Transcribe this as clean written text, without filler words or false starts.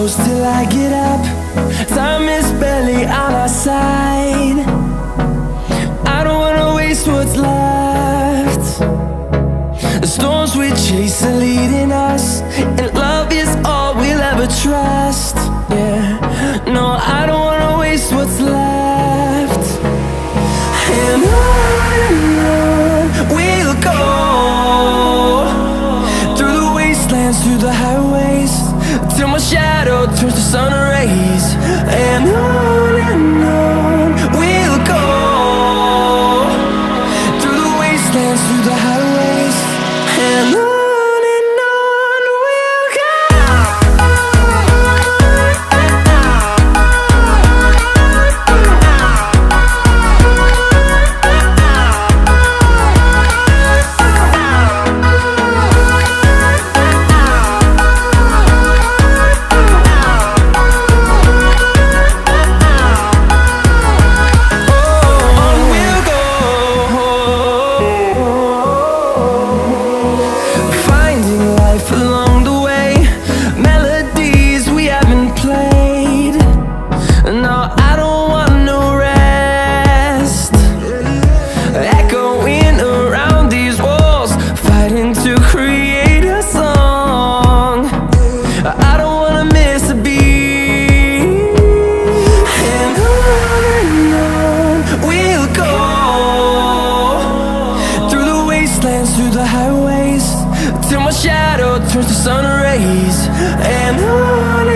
close till I get up. Time is barely on our side. I don't wanna waste what's left. The storms we chase are leading us, and love is all we'll ever trust. Yeah, no, I don't wanna waste what's left. And on we'll go, through the wastelands, through the highways, till my shadow turns to sun rays. And on we'll go, through the wastelands, through the highways, and on we'll go. Along the way, melodies we haven't played. No, I don't want no rest. Echoing around these walls, fighting to create a song. I don't wanna miss a beat. And on we'll go, through the wastelands, through the highways, till my shadow turns to sun rays. And on